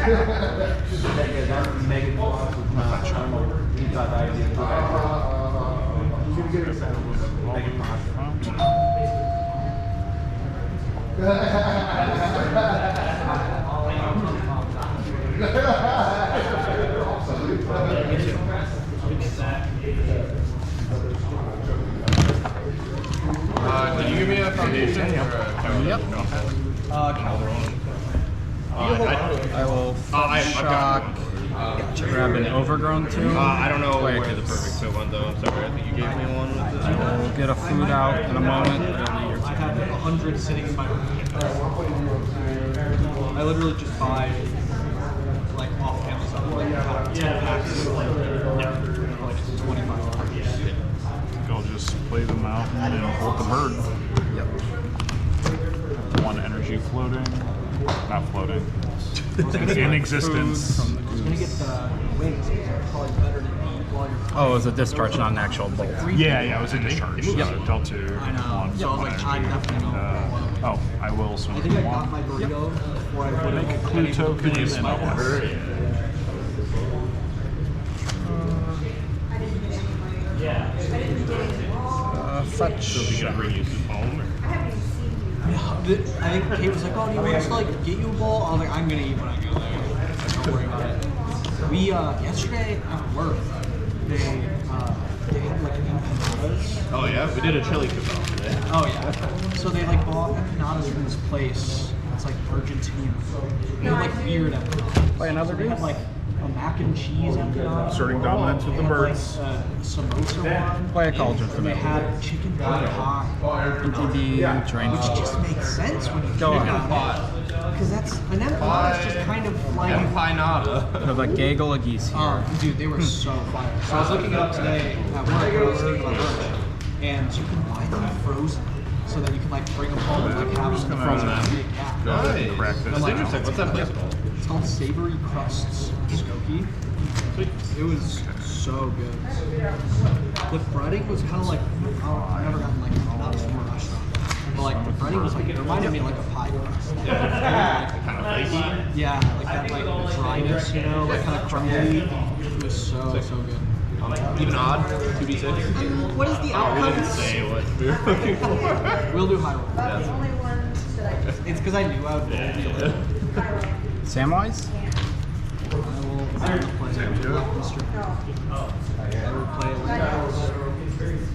Did you give me a foundation? Yep. I will shock. Grab an overgrown tune. I don't know where the perfect fit one though. I'm sorry. I think you gave me one with this. We'll get a food out in a moment. I have 100 sitting in my room. I literally just buy like off Amazon, like 10 packs, like 25 packs. I'll just play them out and hold the bird. Yep. One energy floating. Not floating. In existence. I was gonna get the wings, because they're probably better to eat while you're. Oh, it was a discharge, not an actual bolt. Yeah, it was a discharge. Yep. Dealt to I know. one. So I was like, I definitely know. Oh, I will swim I think I one. got my burrito before I would Make a clue token and then I'll Fetch. So we can bring you some home. I think Kate was like, oh, do you want us to like get you a bowl? I was like, I'm gonna eat when I go there. Don't worry about it. We yesterday at work, they had like empanadas. Oh yeah, we did a chili cook-off today. Oh yeah. So they like bought empanadas from this place. It's like Argentinian food. They're like weird empanadas. Play another They game? had like a mac and cheese empanada. Asserting dominance with the They had, birds. Like, samosa one. Play a cauldron for And they me. had chicken pot hot. MTG, drain Which fall. just makes sense when you Go think on. about it. Because that's an empanada is just kind of like. Empanada. We have a gaggle of geese here. Oh, dude, they were so fire. So I was looking it up today at work. I was thinking about lunch, and you can buy them frozen, so that you can like bring them home and like have them frozen and big yeah. Nice. Crack this. That's interesting. What's that place called? It's called Savory Crusts Skokie. It was so good. The breading was kind of like I've never gotten like not from a restaurant, but like the breading was like it reminded me of like a pie crust. Kind of flaky. Yeah, like that like dryness, you know, like kind of crumbly. It was so good. Even odd. 2d6. What is the We didn't outcome? say what we were looking for. We'll do high roll. That's the only one that I just. It's because I knew I would roll the other. Samwise? I will play Mr. I will play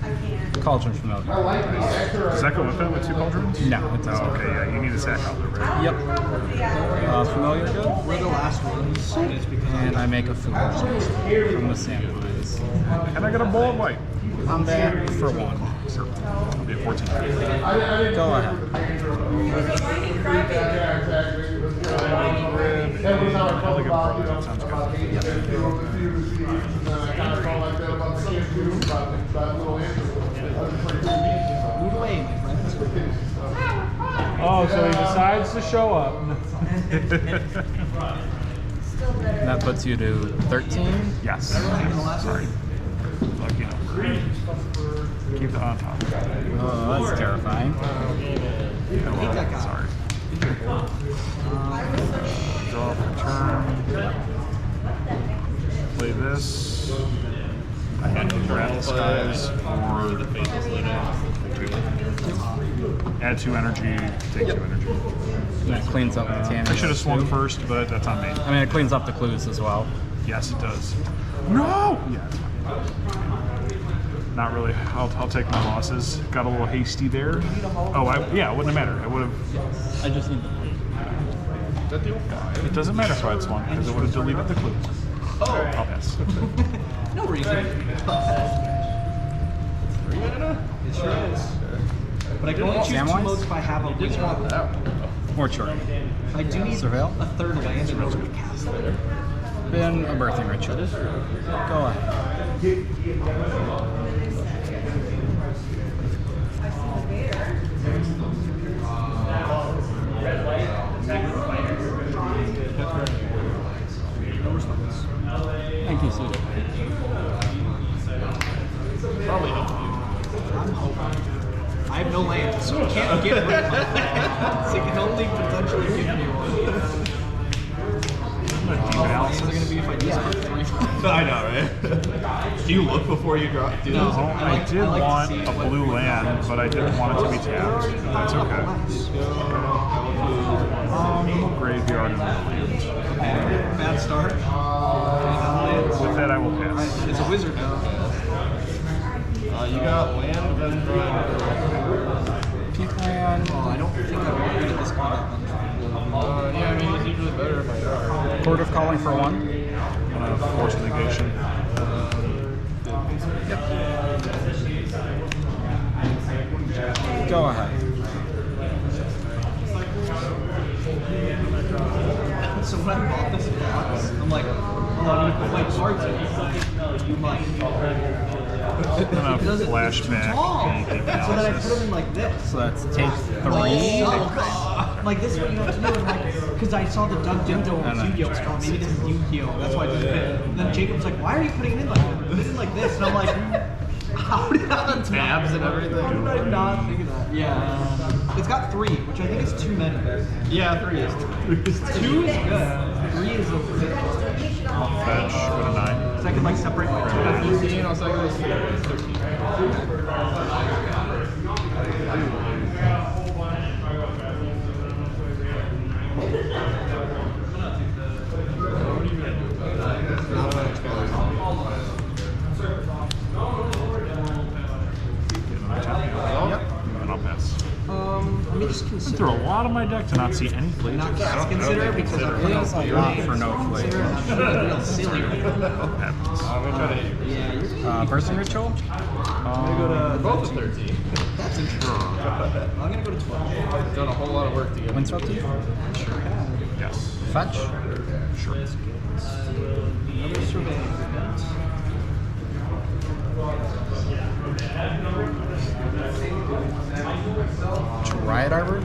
I can't. Cauldron familiar. Does that go with it with two cauldrons? No, it doesn't. Oh, okay, yeah, you need a sack holder, right? Yep. Familiar good? We're the last ones, and it's because And I make a food from the Samwise. And I got a bowl of white. I'm back for one. I'll be at 14. Go ahead. That sounds good. move away, my friends. Oh, so he decides to show up. And that puts you to 13. Yes. Taking the last Sorry. Lucky number. Keep the on top. Oh, that's terrifying. Take that guy. Sorry. Draw for turn. Play this. I had to grab skies for The face is lit up. add 2 energy, take 2 energy. And that cleans up the Tammy. I should have swung first, but that's on me. I mean, it cleans up the clues as well. Yes, it does. No! Yeah, it's fine. Not really. I'll take my losses. Got a little hasty there. Oh, yeah, it wouldn't have mattered. I would have. I just need It doesn't matter if I had swung because it would have deleted the clue. Oh, I'll pass. no reason. It sure is. But I can only choose 2 Samwise? modes if I have a wizard. mortuary. I do need Surveil? a third land in order to cast it. Been a birthing ritual. Go ahead. Thank you, Sue. Probably help you. I'm hoping. I have no land, so I can't get rid of my land. So it can only potentially give me one. I know, right? Do you look before you draw? Do No, this? I did want a blue land, but I didn't want it to be tapped. That's okay. Graveyard and land. Bad start. With that, I will pass. It's a wizard now. You got land, then Peak land. Oh, I don't think I'm good at this combat. yeah, I mean, it's usually better in my yard. Court of Calling for 1. Forced negation. Go ahead. So when I bought this box, I'm like, oh, I'm gonna put my cards in. I'm like, I'm gonna does it flashback. tall. and take So then I put analysis. them in like this. So that's take 3. Like this is what you have to do, and like, because I saw the Doug Dimdo And then- Yu-Gi-Oh skull. Maybe this is Yu-Gi-Oh. That's why I just fit it. And then Jacob's like, why are you putting it in like that? Put it in like this, and I'm like, how did I not Tabs and everything. How did I not think of that? Yeah, it's got 3, which I think is too many. Yeah, 3 is. 2 is good. 3 is a bit. Fetch, go to 9. So I can like separate my 15, I'll say this. 13. And I'll pass. Let me just Went consider. through a lot of my deck to not see any flavors. Not cast consider because I'm It is a lot for no consider. flavor. I'm being real silly right now. Happens. I'm gonna try to hit you. Yeah, you're Person Ritual. Both of 13. that's interesting. I'm gonna go to 12. I've done a whole lot of work to get Windswept Eve. Sure have. Yes. Fetch. Sure. Another surveying event. Riot Arbor.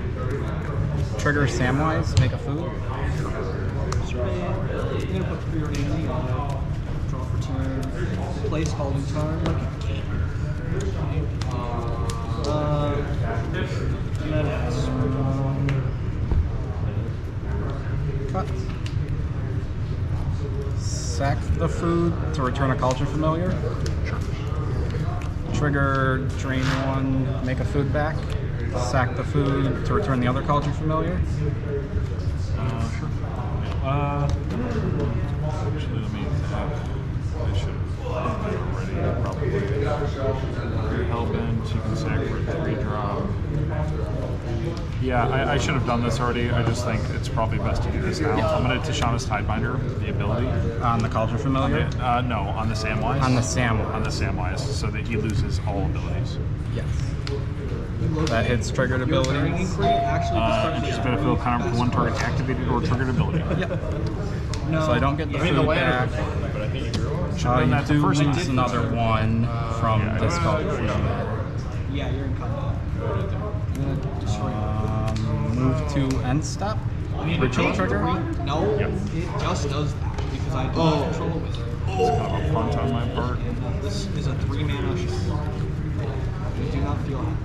Trigger SamWise. Make a food. Survey. I'm gonna put 3 remaining. Draw for turn. Place holding turn. Cut. Sack the food to return a culture familiar. Trigger, drain 1, make a food back. Sack the food to return the other culture familiar. Sure. Actually, let me I should have already, probably. Your Hellbent, you can sack for a 3-drop. Yeah, I should have done this already. I just think it's probably best to do this now. I'm going to Tishana's Tidebinder, the ability. On the culture familiar. No, on the SamWise. On the SamWise. On the SamWise, so that he loses all abilities. Yes. That hits triggered During abilities. inquiry, actually, Anticipate a field counter for 1 target activated or triggered ability. no. So I don't get the I mean, the food land back. is but I think you're wrong. done You that the do first lose time. another 1 from Yeah, this culture familiar. Yeah, you're in combat. I'm gonna destroy it. Move to end step. Ritual trigger. No, Yep. it just does that because I do not control a wizard. It's kind of a front on my part. And this is a 3-mana shot. I do not feel happy.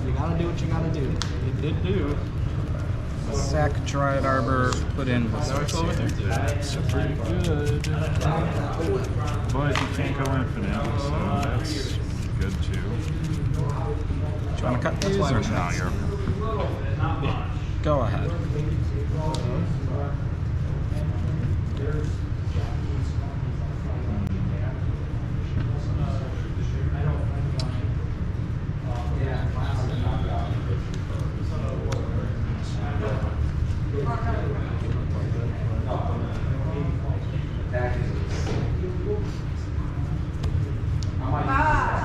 You gotta do what you gotta do. It did do. Sack Dryad Arbor. Put in. Now it's over there. That's pretty good. But you can't go infinite, so that's good too. Do you want to cut these why or we Now you're go ahead?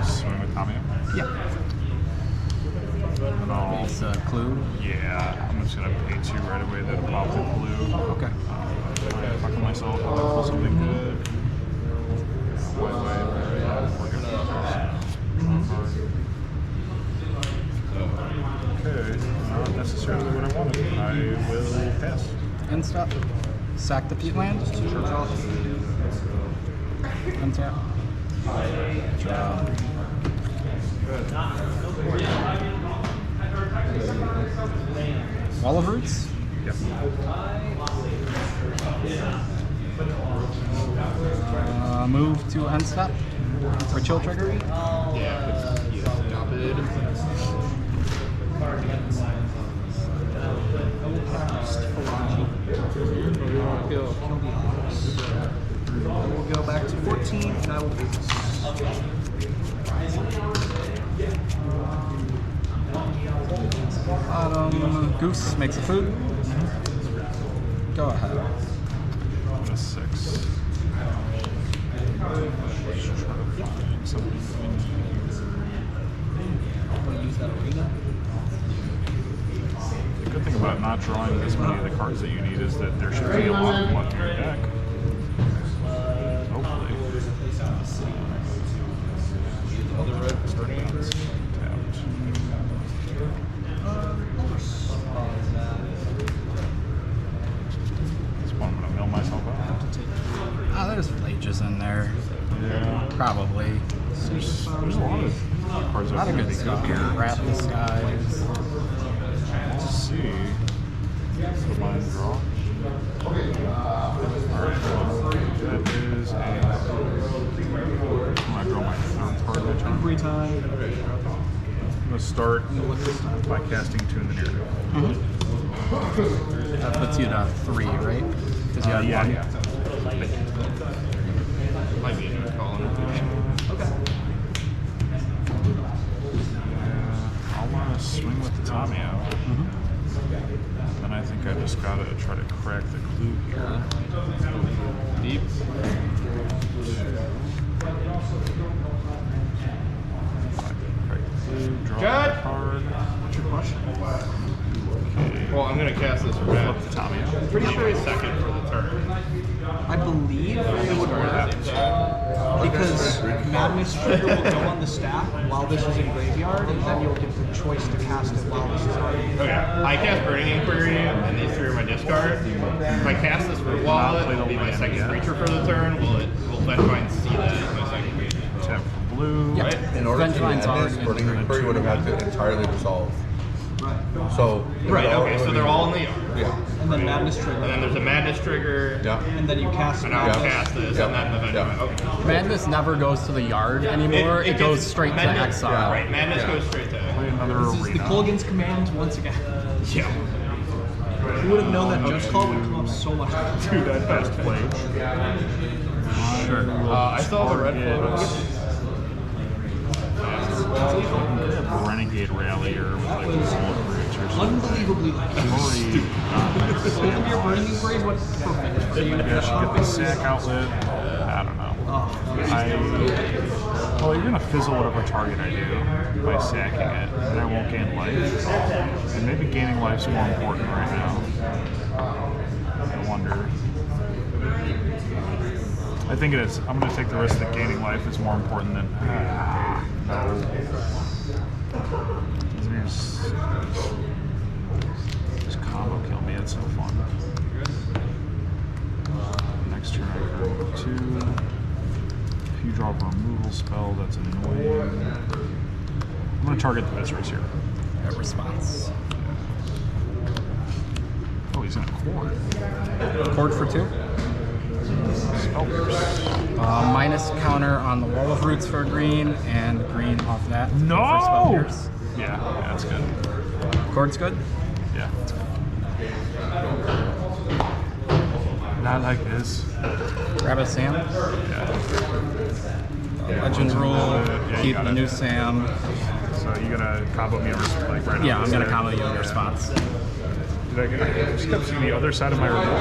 swing with Tommy. Yeah. And I'll, It's a clue. yeah, I'm just gonna pay 2 right away. That'll pop the blue. Okay. Fucking myself. I'll pull something good. We're gonna. Okay, not necessarily what I wanted. I will pass. End step. Sack the peatland. Untap. Draw. Wall of Roots. Yep. Move 2 end step for chill trigger. Yeah, it's stupid. We'll go back to 14, and I will do this. Goose makes a food. Go ahead. A 6. We'll use that arena. The good thing about not drawing this many of the cards that you need is that there should be a lot left in your deck. Hopefully. Other red burning. Tapped. This one I'm gonna mill myself out. Ah, there's flages in there. Yeah. Probably. There's a lot of cards A lot that of are good stuff here. Wrath the Skies. Let's see. Put mine in draw. Alright, that is a. I draw my third card that turn. Every time. I'm going to start by casting 2 in the near deck. That puts you to 3, right? Because you had Yeah, one. yeah. Might be into a calling. Okay. I want to swing with the Tommy out. Then I think I just got to try to crack the clue here. Deep. Crack the clue, draw Good. a card. What's your question? Okay. Well, I'm gonna cast this for Flip Matt. the Tommy out. Pretty sure he's second for the turn. I believe it would Or at the work same time. because Madness Trigger will go on the stack while this is in graveyard, and then you'll get the choice to cast it while this is already in Okay, I cast Burning Inquiry, and these 3 are my discard. If I cast this Root Wallet, it'll be my second creature for the turn. Will Vengevine see that as my second creature? Tap for blue. Yep. Right? In order to Vengevine's add this, already Burning in Inquiry would have had to entirely dissolve. Right. So Right, okay, so they're all in the yard. Yeah. And then Madness Trigger. And then there's a Madness Trigger. Yeah. And then you cast And I'll Yeah. cast this, Yeah. and then the Vengevine. Yeah. Okay. Madness never goes to the yard anymore. It goes straight to Madness, exile. Right, Madness Yeah. goes straight to. Play another This is the arena. Colgan's command once again. Yeah. Who would have known that Just Call would come up so much better? Dude, that fast play. Sure. I still have a red Renegade Rallier with like was bullet bridge or something. Unbelievably lucky. Both of your Burning Inquiries went perfect for you. Maybe I should get the sack outlet. I don't know. Well, you're gonna fizzle whatever target I do by sacking it, and I won't gain life. And maybe gaining life's more important right now. I wonder. I think it is. I'm gonna take the risk that gaining life is more important than. No. Just combo kill me. It's so fun. Next turn I go 2. If you draw a removal spell, that's annoying. I'm going to target the Viscerous here. A response. Oh, he's in a cord. Cord for 2. Spell Pierce. Minus counter on the Wall of Roots for green, and green off that. No! For spell pierce. Yeah, that's good. Cord's good. Yeah. Not like this. Grab a Sam. Yeah. Legend rule. Yeah, you Keep got the it. new Sam. So you gonna combo me like right Yeah, on I'm this gonna there? combo you in Yeah. your spots. Did I get I just kept seeing the other side of my removal.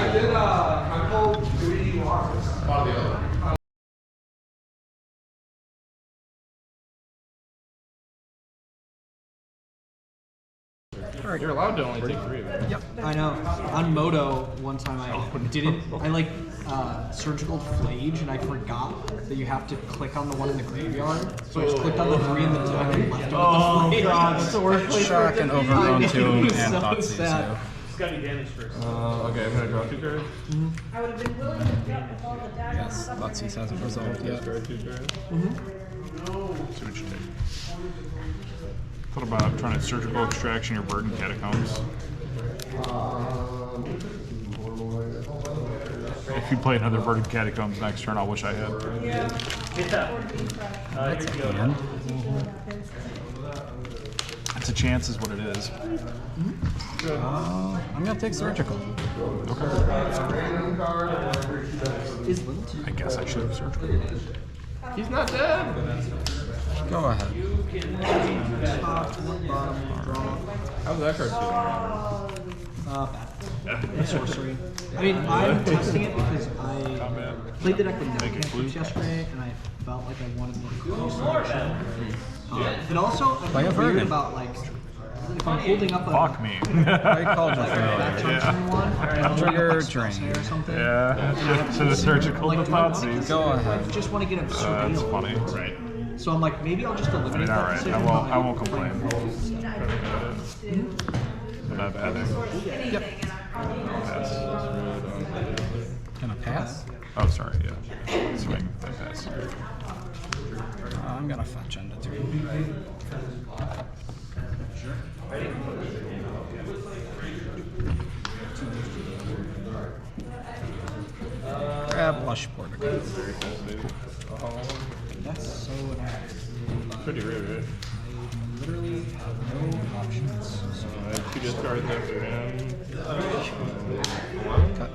You're allowed to only take 3 of them. Yep. I know. On Moto, one time I didn't. I like surgical flage, and I forgot that you have to click on the one in the graveyard. So I just clicked on the 3 in the top and left on the flage. God, that's the worst place Shock and Overgrown Tomb and so Thoughtseize sad. you. It's got to be damage first. Okay, I'm gonna draw 2 cards. I would have been willing to drop all the daggers. Yes, Thoughtseize hasn't resolved yet. Draw 2 cards. See what you take. Thought about trying to surgical extraction your burden catacombs. If If you play another Verdant Catacombs next turn, I'll wish I had. That's a hand. It's a chance, is what it is. I'm gonna take surgical. Is Lint? I guess I should have surgical. He's not dead. Go ahead. Top, bottom, draw. How's that card Bad. Sorcery. I mean, I'm testing it because I played the deck with no connections yesterday, and I felt like I wanted more solution. And also, I'm Play a weird Verdant. about like if I'm holding up a Fuck me. Play Cauldron back Failure. turn one, or I'm holding Trigger up, like, drain. Spellsnare or something. Yeah. So the surgical Like, do I want Nazi. this? Go I ahead. just want to get him surveilled. That's funny. Right. So I'm like, maybe I'll just eliminate I mean, that alright. decision. I won't complain. Not petting. Pass. Gonna pass. Oh, sorry. Yeah. Swing. Then pass. I'm gonna fetch into 2. Grab Lush Portico. That's so annoying. Pretty rude, right? Literally no options. I have 2 discards after him. Cut.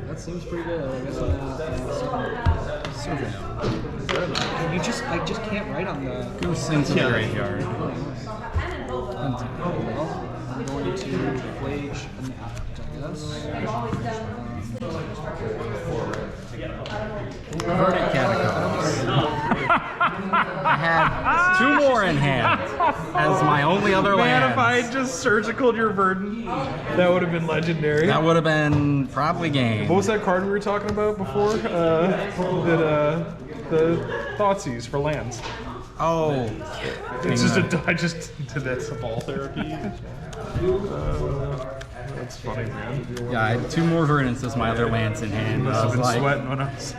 That seems pretty good. I guess I'll Surveil. I just can't write on the. Goose into the graveyard. Oh well, I'm going to Flage and I guess. Verdant Catacombs. I had 2 more in hand as my only other Man, land. if I had just surgicaled your Verdant, that would have been legendary. That would have been probably game. What was that card we were talking about before? The Thoughtseize for lands. Oh, It's just I just did that to ball therapy. That's funny, man. yeah. I had 2 more verdants as my other lands in hand. I I've was been like, sweating when I was.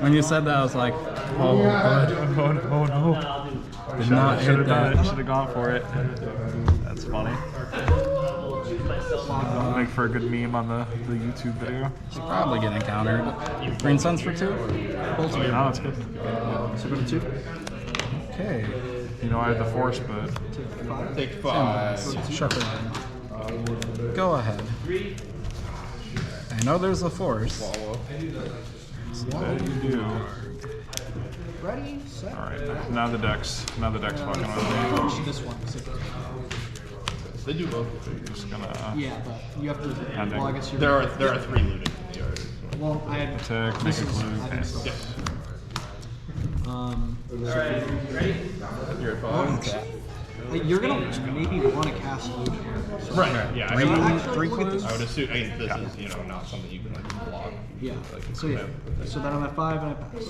when you said that, I was like, oh, good. Oh no. Did not Should hit have that. Should have gone for it. That's funny. Make for a good meme on the YouTube video. Should probably get encountered. Green Suns for 2. No, that's good. So go to 2. Okay. You know, I had the force, but Take 5. Sharper. Go ahead. I know there's a force. that you do. Ready, set. All right, now the deck's fucking with me. Push this one. They do both. Just gonna Yeah, but you have to. Ending. Well, I guess you're. There are 3 looted in the yard. Well, I had. attack, make This a is. clue, I pass. think You're at 5. you're gonna maybe want to cast loot here. So Right. Yeah. I, Three- mean, actually, three look at clues? this. I would assume. I mean, this is not something you can like block. Yeah. Like, So yeah. So then I'm at 5 and I pass.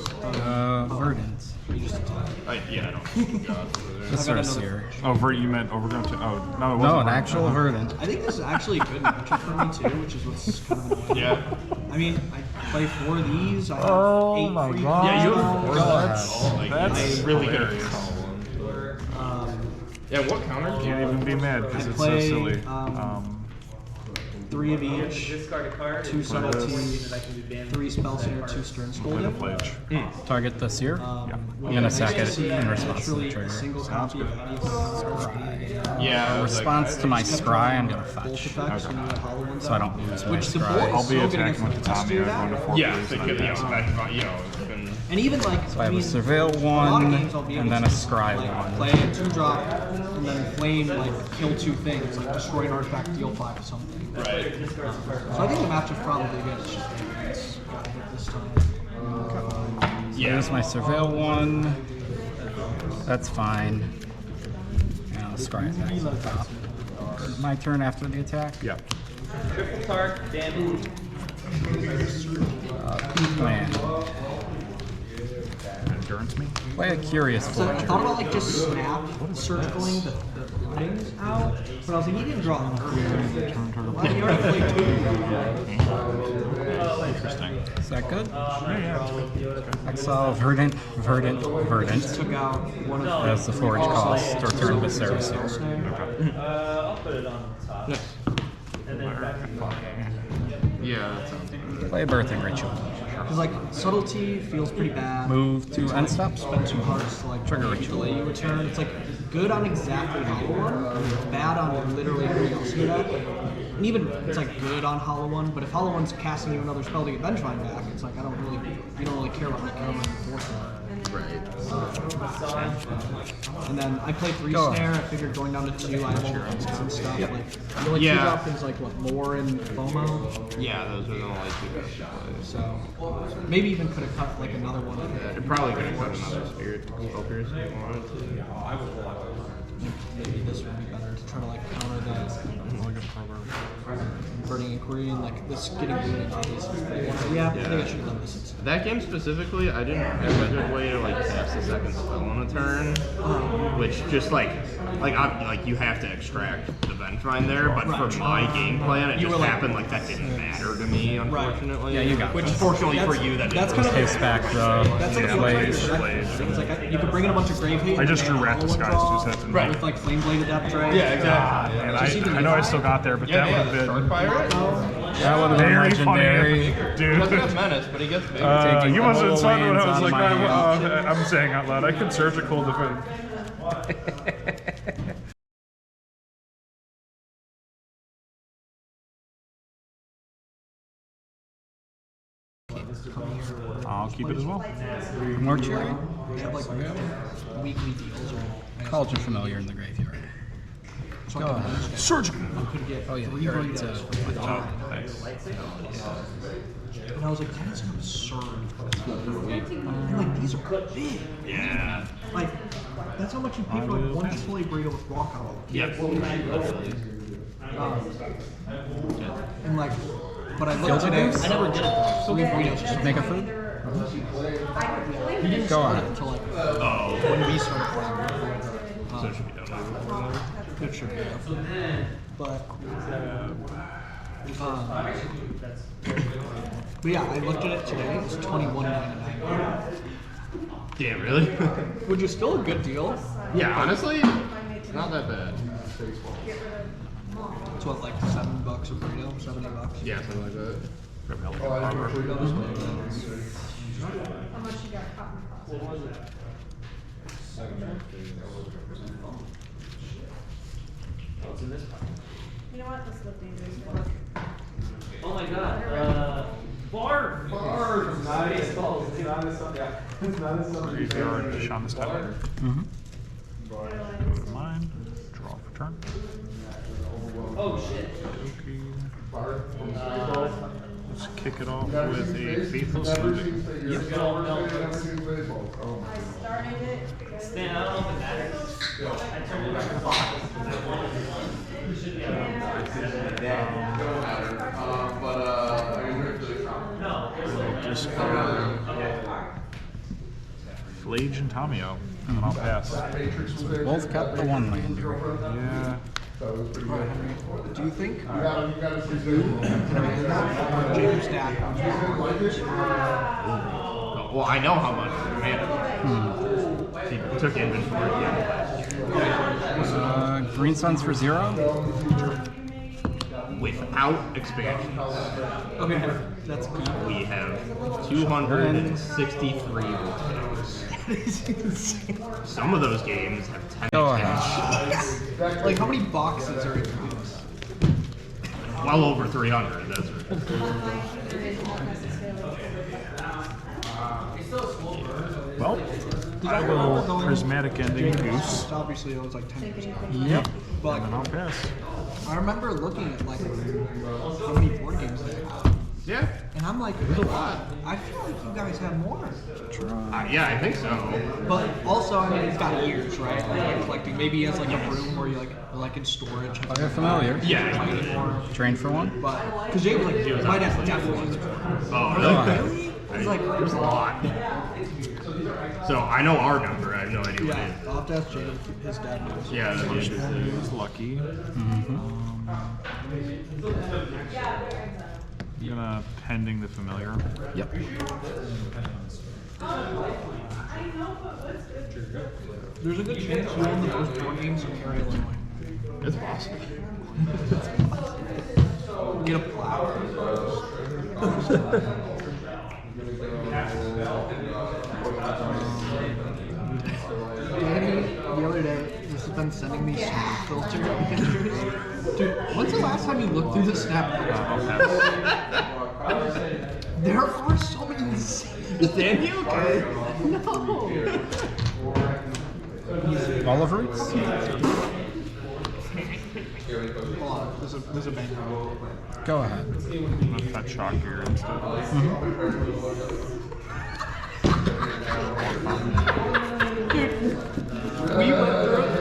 Verdant. You just attack. I don't. God, This got is another here. Oh, you meant we're going to. Oh, no, it wasn't. No, an Verdant. actual verdant. I think this is actually a good matchup for me too, which is what's kind of annoying. yeah. I mean, I play 4 of these. I have Oh 8 my free God. Yeah, you cards. have 4 That's- like, that's it's really good. hilarious. Yeah. What counters? Can't even be mad because I it's so play, silly. 3 of each, 2 subtlety, 3 spellsnare, 2 stern Play the scolding. pledge. Target this here. I'm gonna sack it in response to the A trigger. single copy of anything. Yeah. I was Response to my scry, I'm gonna Bolt fetch. effects when you have hollow ones So I out. don't lose my Which the scry. board I'll is be so good attacking against with the the Tommy. do I'm that. going to 4 Yeah. plays They and could. then Yeah. pass. It's been. And even like, So I have a surveil a lot of 1 games I'll be able and then to a scry like, 1. play a 2-drop and then flame like kill 2 things, like destroy an artifact, deal 5 or something. Right. So I think the matchup's probably good. It's just it's gotta hit this time. Yeah. There's my surveil 1. That's fine. And I'll scry attack on top. My turn after the attack. Yeah. Man. Endurance me? Play a Curious So I Forger. thought about like just snap circling the things out, but I was like, he didn't draw them earlier. Why he already played 2? Interesting. Is that good? Exile Verdant, Verdant, Verdant. Took out one of As the forage cost, or turn Viserys here. Yeah. That sounds good. Play a Birthing Ritual. Because like subtlety feels pretty bad. Move to end stop. Spend 2 cards to like Trigger maybe ritual. delay your turn. It's like good on exactly Hollow One, bad on literally everything else in that. And even it's like good on Hollow One, but if Hollow One's casting you another spell to get Vengevine back, it's like you don't really care about like countering and forcing. Right. And then I played 3 Go snare. I figured going down to 2, I have all the points and stuff. Like, I feel like Yeah. 2 drop things like what Lore and FOMO. Yeah, those are the only 2 guys to play. So maybe even could have cut like another one. It probably could have cut another Spirit Focus if you wanted to. Maybe this would be better to try to like counter the Burning Inquiry and like this getting really obvious. Yeah, I think I should have done this. That game specifically, I didn't have a good way to like cast a second spell on a turn, which just like you have to extract the Vengevine there. But for my game plan, it just happened like that didn't matter to me, unfortunately. Yeah, you got which fortunately for you, that's kind of Case back that's the like Blaze. It's like you could bring in a bunch of grave hate. I just drew Rat Disguise 2 sets in with like Flame Blade Adept Drake. Yeah, exactly. And I know I still got there, but that would have been Shark Pirate. That would have been very legendary. funny, He dude. doesn't have menace, but he gets big. You must have saw when I was on like, my I'm saying out loud, I can surgical defend. I'll keep it as well. Mortuary. We have like weekly deals or Called you familiar in the graveyard. so I Surgical. could get Oh yeah, 3 you're right. burritos for $5. Nice. And I was like, that is absurd. And like these are big. Yeah. Like that's how much you pay for like one Chipotle burrito with guacamole. Yep. And like, but I looked today. I never did it though. 3 burritos. Just Make a food. he didn't Go start on. it until like Oh, when we started playing. so it should be done. It should be. But yeah, I looked at it today. It's $21.99, Yeah, really? which is still a good deal. Yeah, honestly, not that bad. It's what like $7 a burrito, $7 $8. Yeah, something like that. Burritos. How much you got cotton cross? You know what? Let's look dangerous. Oh my god. Barf! Barf! Nice. Graveyard, Shaman's Tavern. Go to mine. Draw for turn. Oh shit. Okay. Let's kick it off with a Faithless Living. I started it. Stan, I don't know if it matters. I turned it back to box. Just Flage and Tamio. And I'll pass. Both kept the one land. Yeah. Do you think James Stack? Well, I know how much mana. He took inventory. Green Suns for 0. Without expansions, Okay, that's good. we have 263 volcanoes. Some of those games have 10 Go expansions. ahead. Like how many boxes are in these? Well over 300. That's Well, I will Prismatic Ending Goose. Obviously, it was like 10%. Yep. But And then I'll pass. I remember looking at like how many board games they have, yeah. and I'm like, there's a lot. I feel like you guys have more. Yeah, I think so. But also, I mean, he's got years, right? Like collecting. Maybe he has like a room where you like in storage. Oh, you're familiar. Yeah. Train for 1. But because Jay was like, my dad's definitely. Oh, really? It's like There's a lot. So I know our number. I have no idea what it yeah. is. I'll have to ask Jay if his dad knows. Yeah, that is. He's lucky. I'm gonna pending the familiar. Yep. There's a good chance you own the most board games in Cary, Illinois. It's possible. Get a plaque. been sending me snap filter pictures. Dude, when's the last time you looked through the snap filter? There are so many insane. Is Danny okay? No. Olive roots? Hold on, there's a bank. Go ahead. I'm gonna fetch shock here instead.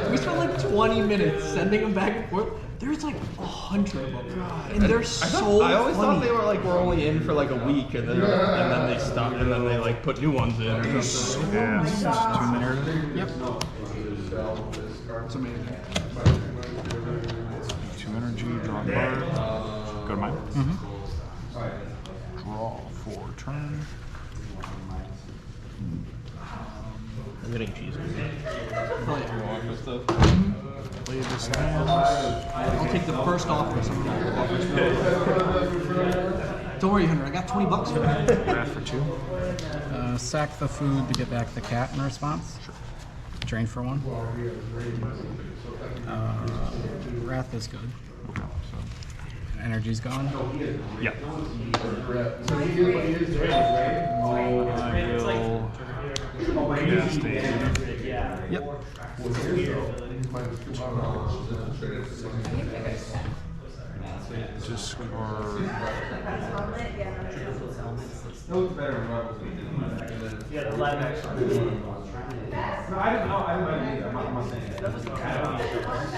We spent like 20 minutes sending them back and forth. There's like 100 of them, and they're so I always funny. thought they were like we're only in for like a week, and then they stop, and then they like put new ones in. Or something. Yeah, it's just 2 narrative. Yep. It's amazing. 2 energy, draw a card. Go to mine. Draw for turn. I'm getting cheese. Play this hand. I'll take the first offer. Don't worry, Henry. I got $20 for that. Wrath for 2. Sack the food to get back the cat in response. Sure. Drain for 1. Wrath is good. Okay, so. Energy's gone. Yeah. I will cast a Yep. discard.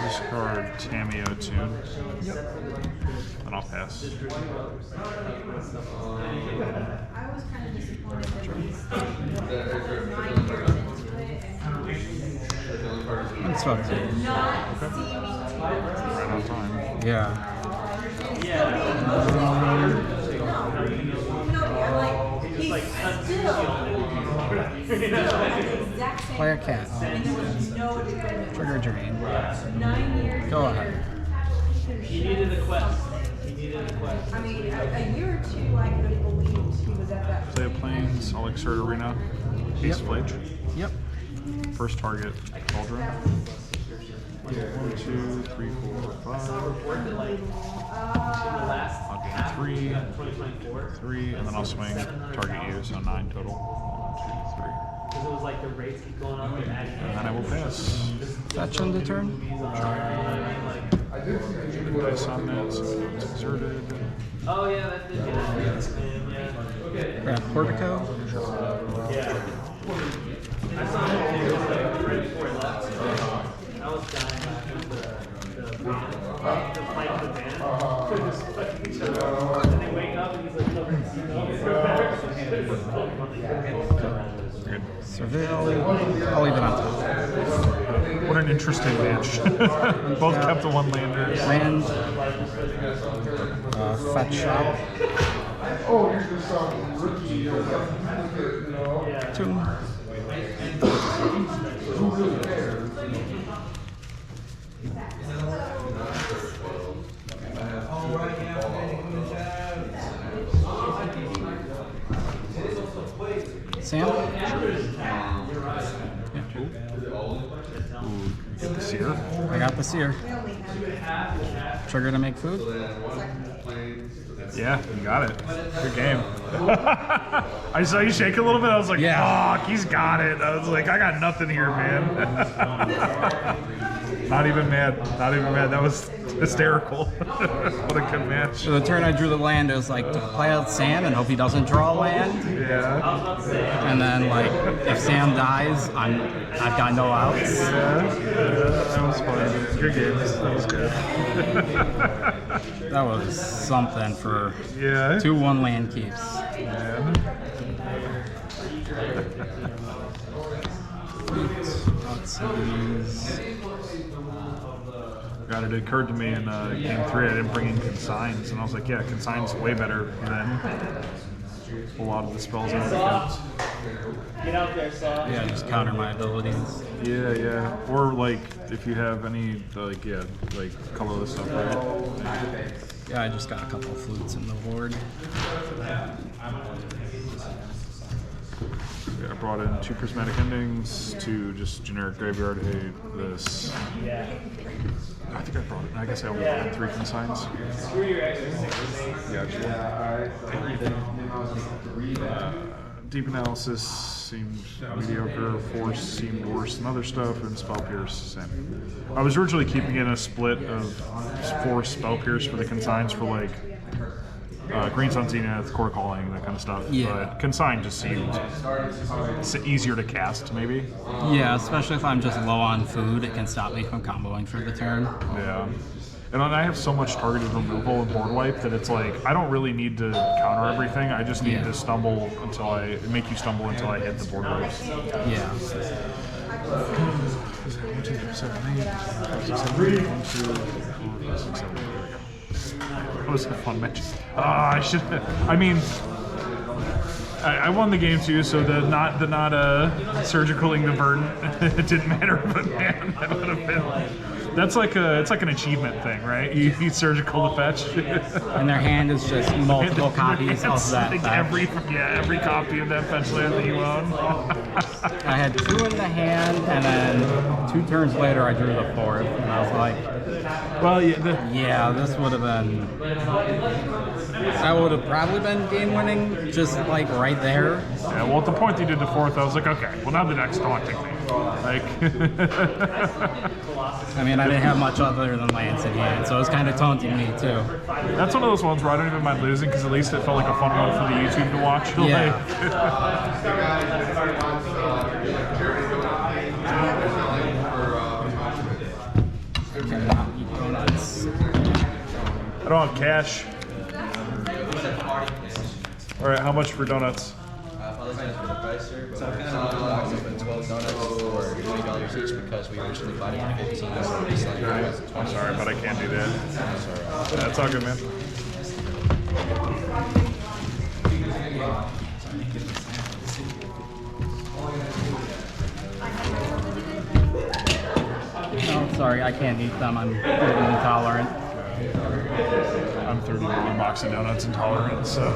Discard Tameo Tune. Yep. And I'll pass. I was kind of disappointed that he's 9 years into it and That's fine. not seeming Right on time. Yeah. he's still Play a cat. and there was no defender. Trigger drain. 9 years. Go ahead. He needed a quest. I mean, a year or two, I could have believed he was at that. Play a Plains, I'll exert Arena. Beast Flage. Yep. First target, Cauldron. 1, 2, 3, 4, 5. I'll gain 3, and then I'll swing, target you, so 9 total. 1, 2, 3. Because it was like the rates keep going up and adding. And then I will pass. Fetch end of turn. Dice on that, so it's exerted. Oh yeah, that did get it. Okay. Grab Portico. Yeah. I saw him too, like right before he left. I was dying laughing the fight with the band. Just fucking each other. And they wake up and he's like covered in seagulls. Good. Surveil. I'll leave it on top. What an interesting match. Both kept the 1 lander. Land. Fetch shop. Tomb. Sam? Ooh, get the seer. I got the seer. Trigger to make food. Yeah, you got it. Good game. I saw you shake a little bit. I was like, Yeah. fuck, he's got it. I was like, I got nothing here, man. Not even mad. Not even mad. That was hysterical. What a good match. So the turn I drew the land, it was like to play out Sam and hope he doesn't draw land. Yeah. And then like if Sam dies, I've got no outs. Yeah. That was fun. Good games. That was good. That was something for Yeah. 2-1 land keeps. Yeah. God, it occurred to me in game 3 I didn't bring in consigns, and I was like, yeah, consigns way better than a lot of the spells in the defense. Get out there, Saw. Yeah, just counter my abilities. Yeah, yeah. Or like if you have any like colorless stuff, right? Yeah, I just got a couple of flutes in the board. We got a brought in 2 prismatic endings, 2 just generic graveyard hate. This. I think I brought it. I guess I only brought in 3 consigns. Deep analysis seemed mediocre. Force seemed worse than other stuff, and spell pierce same. I was originally keeping in a split of Force, spell pierce for the consigns for like Green Sun Zenith, Core Calling, that kind of stuff. Yeah. But consign just seemed easier to cast, maybe. Yeah, especially if I'm just low on food, it can stop me from comboing for the turn. Yeah. And I have so much targeted removal and board wipe that it's like I don't really need to counter everything. I just need to stumble until make you stumble until I hit the board wipes. Yeah. That was a fun match. I should. I mean, I won the game too, so the not surgicaling the burden it didn't matter. But man, that would have been. It's like an achievement thing, right? You surgical the fetch. And their hand is just multiple copies of that like fetch. every copy of that fetch land that you own. I had 2 in the hand, and then 2 turns later I drew the 4th, and I was like, well, yeah, this would have been. That would have probably been game winning, just like right there. Yeah, well, at the point they did the 4th, I was like, okay, well now the deck's taunting me. Like, I mean, I didn't have much other than lands in hand, so it was kind of taunting me too. that's one of those ones where I don't even mind losing because at least it felt like a fun one for the YouTube to watch. Yeah. I don't have cash. All right, how much for donuts? So I'm kind of box open 12 donuts for $20 each because we originally bought it for 15. So we're selling it as 20. I'm sorry, but I can't do that. That's all good, man. Oh, sorry, I can't eat them. I'm gluten intolerant. I'm 31 box of donuts intolerant, so.